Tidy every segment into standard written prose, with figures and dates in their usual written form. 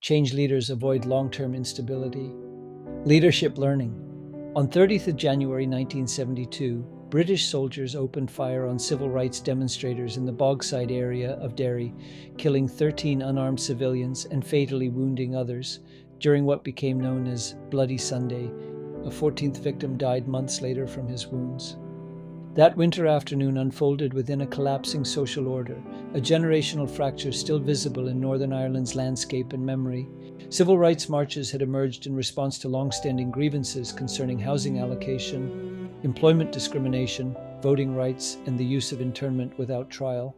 Change leaders avoid long-term instability. Leadership learning. On 30th of January 1972, British soldiers opened fire on civil rights demonstrators in the Bogside area of Derry, killing 13 unarmed civilians and fatally wounding others during what became known as Bloody Sunday. A 14th victim died months later from his wounds. That winter afternoon unfolded within a collapsing social order, a generational fracture still visible in Northern Ireland's landscape and memory. Civil rights marches had emerged in response to long-standing grievances concerning housing allocation, employment discrimination, voting rights, and the use of internment without trial.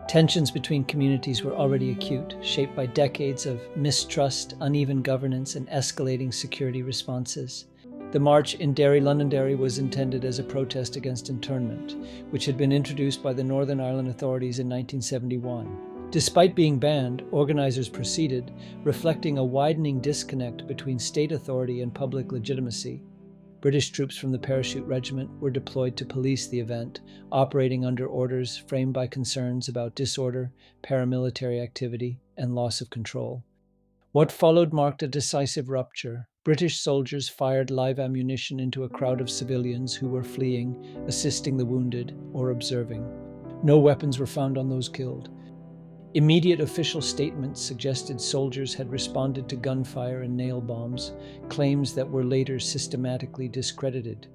Tensions between communities were already acute, shaped by decades of mistrust, uneven governance, and escalating security responses. The march in Derry, Londonderry, was intended as a protest against internment, which had been introduced by the Northern Ireland authorities in 1971. Despite being banned, organisers proceeded, reflecting a widening disconnect between state authority and public legitimacy. British troops from the Parachute Regiment were deployed to police the event, operating under orders framed by concerns about disorder, paramilitary activity, and loss of control. What followed marked a decisive rupture. British soldiers fired live ammunition into a crowd of civilians who were fleeing, assisting the wounded, or observing. No weapons were found on those killed. Immediate official statements suggested soldiers had responded to gunfire and nail bombs, claims that were later systematically discredited.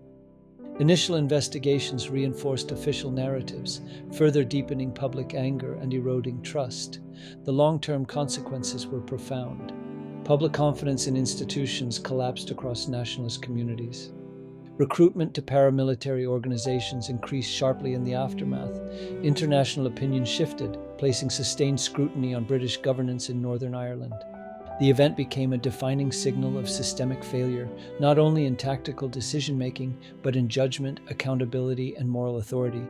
Initial investigations reinforced official narratives, further deepening public anger and eroding trust. The long-term consequences were profound. Public confidence in institutions collapsed across nationalist communities. Recruitment to paramilitary organizations increased sharply in the aftermath. International opinion shifted, placing sustained scrutiny on British governance in Northern Ireland. The event became a defining signal of systemic failure, not only in tactical decision-making, but in judgment, accountability, and moral authority.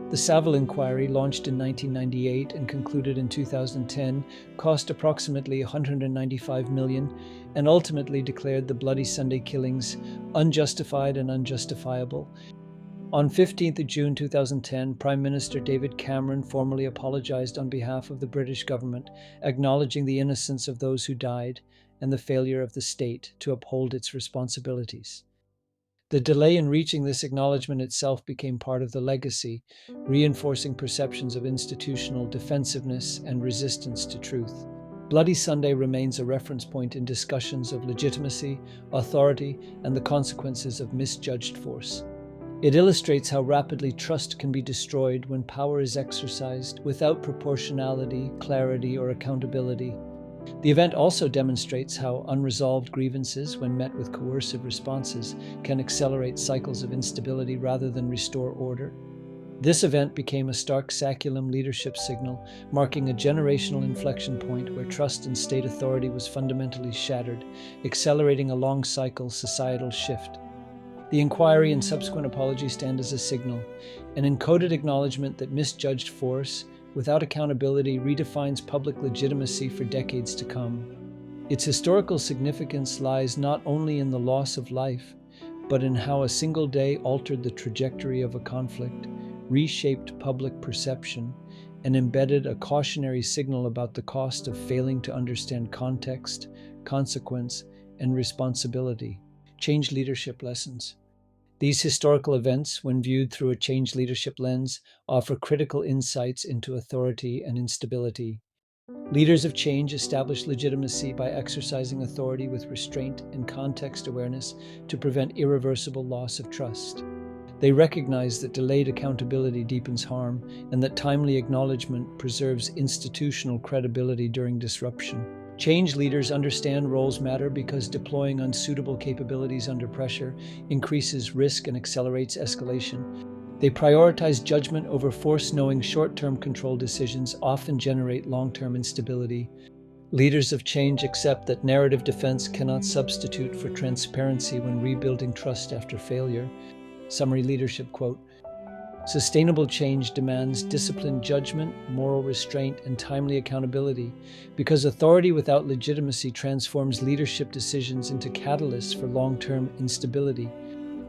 The Saville Inquiry, launched in 1998 and concluded in 2010, cost approximately $195 million and ultimately declared the Bloody Sunday killings unjustified and unjustifiable. On 15th of June 2010, Prime Minister David Cameron formally apologized on behalf of the British government, acknowledging the innocence of those who died and the failure of the state to uphold its responsibilities. The delay in reaching this acknowledgement itself became part of the legacy, reinforcing perceptions of institutional defensiveness and resistance to truth. Bloody Sunday remains a reference point in discussions of legitimacy, authority, and the consequences of misjudged force. It illustrates how rapidly trust can be destroyed when power is exercised without proportionality, clarity, or accountability. The event also demonstrates how unresolved grievances, when met with coercive responses, can accelerate cycles of instability rather than restore order. This event became a stark saculum leadership signal, marking a generational inflection point where trust in state authority was fundamentally shattered, accelerating a long-cycle societal shift. The inquiry and subsequent apology stand as a signal, an encoded acknowledgement that misjudged force, without accountability, redefines public legitimacy for decades to come. Its historical significance lies not only in the loss of life, but in how a single day altered the trajectory of a conflict, reshaped public perception, and embedded a cautionary signal about the cost of failing to understand context, consequence, and responsibility. Change leadership lessons. These historical events, when viewed through a change leadership lens, offer critical insights into authority and instability. Leaders of change establish legitimacy by exercising authority with restraint and context awareness to prevent irreversible loss of trust. They recognize that delayed accountability deepens harm and that timely acknowledgement preserves institutional credibility during disruption. Change leaders understand roles matter because deploying unsuitable capabilities under pressure increases risk and accelerates escalation. They prioritize judgment over force, knowing short-term control decisions often generate long-term instability. Leaders of change accept that narrative defense cannot substitute for transparency when rebuilding trust after failure. Summary leadership quote: "Sustainable change demands disciplined judgment, moral restraint, and timely accountability, because authority without legitimacy transforms leadership decisions into catalysts for long-term instability."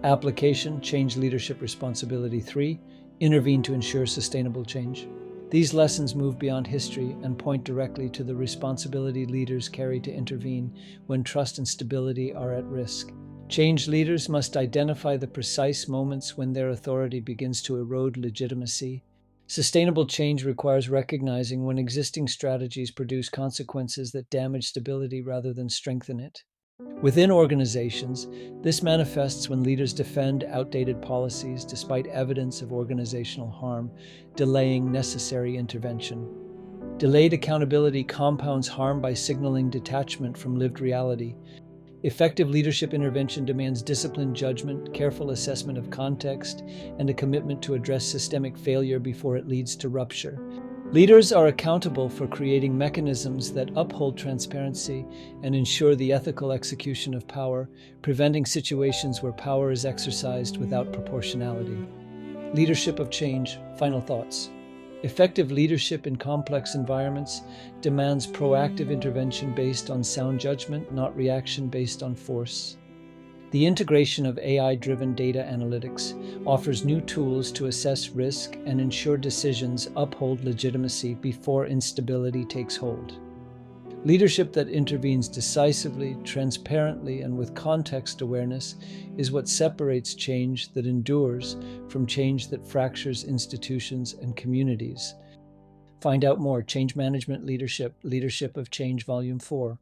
Application: Change leadership responsibility 3. Intervene to ensure sustainable change. These lessons move beyond history and point directly to the responsibility leaders carry to intervene when trust and stability are at risk. Change leaders must identify the precise moments when their authority begins to erode legitimacy. Sustainable change requires recognizing when existing strategies produce consequences that damage stability rather than strengthen it. Within organizations, this manifests when leaders defend outdated policies despite evidence of organizational harm, delaying necessary intervention. Delayed accountability compounds harm by signaling detachment from lived reality. Effective leadership intervention demands disciplined judgment, careful assessment of context, and a commitment to address systemic failure before it leads to rupture. Leaders are accountable for creating mechanisms that uphold transparency and ensure the ethical execution of power, preventing situations where power is exercised without proportionality. Leadership of change. Final thoughts. Effective leadership in complex environments demands proactive intervention based on sound judgment, not reaction based on force. The integration of AI-driven data analytics offers new tools to assess risk and ensure decisions uphold legitimacy before instability takes hold. Leadership that intervenes decisively, transparently, and with context awareness is what separates change that endures from change that fractures institutions and communities. Find out more. Change Management Leadership, Leadership of Change, Volume 4.